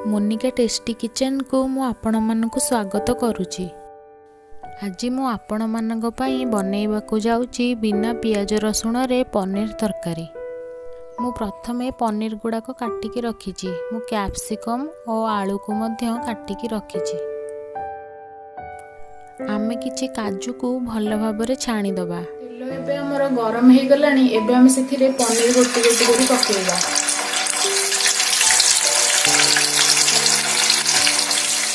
Monika tasty kitchen को मु आपण मानकु स्वागत करुची। आज मु आपण मानक पई बनैबाकु जाउची बिना पियाज रसुण रे पनीर तरकारी। मु प्रथमे पनीर गुड़ाक काटिकी रखीची। मु कैप्सिकम और आलू को मध्य काटिकी रखीची। आमे किछि काजू को भल भाबरे छाणी दबा। तेल एबे हमर गरम हे गलानी। एबे हम सेथिरे पनीर गोटी गोटी करी पकेइबा।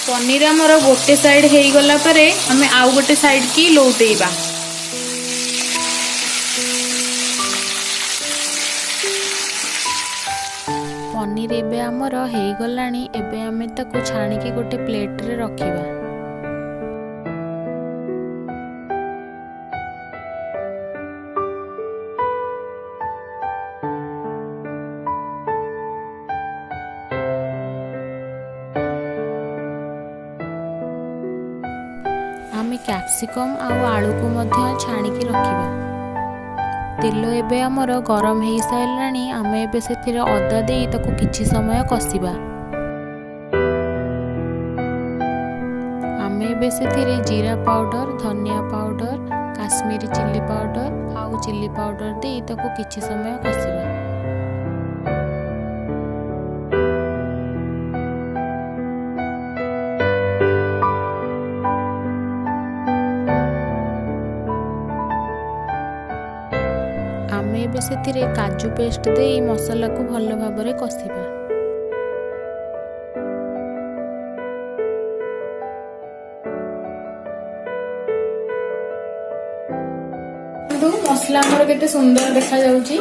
पनीर हमर गोटे साइड हे गला परे हमें आउ गोटे साइड की लौटेइबा। पनीर एबे हमर हे गलानी। एबे हमें ताको छाणी के गोटे प्लेट रे रखिबा। आमे कैप्सिकम आउ आलू को मध्य छाणी की रखिबा। तेल एबे हमर गरम हे साइलानी। आमे एबे सेथिरे अदा देई ताको किछि समय कसिबा। आमे एबे सेथिरे जीरा पाउडर, धनिया पाउडर, काश्मीरी चिल्ली पाउडर आउ चिल्ली पाउडर देई ताको किछि समय कसिबा। आमे एबे सेथिरे काजू पेस्ट देई मसाला को भल भाबरे कसिबा। मसला हमर केते सुंदर देखा जाउची।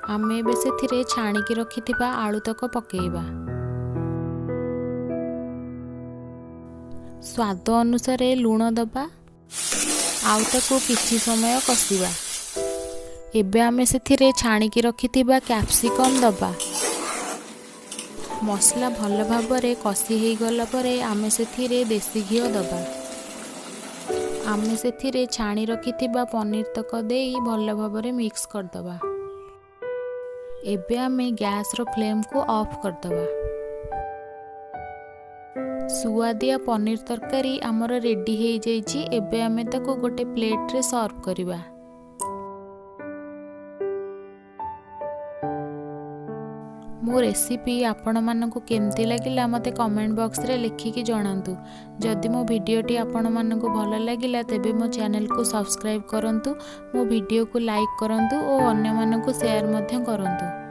आमे एबे सेथिरे छाणी की रखिथिबा आलू तक पकेइबा। स्वाद अनुसार लूण दबा आउ ताको किछि समय कसिबा। एबे आमे सेथिरे छाणी की रखिथिबा कैप्सिकम दबा। मसला भल भाबरे कसी हे गला परे आमे सेथिरे देसी घी दबा। आमे सेथिरे छाणी रखिथिबा पनीर तक देई भल भाबरे मिक्स कर दबा। एबे आमे गैस रो फ्लेम को ऑफ कर दबा। सुआदिया पनीर तरकारी आमर रेडी हे जाइछि। एबे आमे ताको गोटे प्लेट रे सर्व करिबा। मो रेसिपी आपण मानकु केमती लागिला मते कमेंट बॉक्स रे लिखिकी जणांतु। जदि मो वीडियोटी आपण मानकु भल लागिला तेबे मो चैनल को सब्सक्राइब करंतु, मो वीडियो को लाइक करंतु और अन्य मानकु शेयर मध्य करंतु।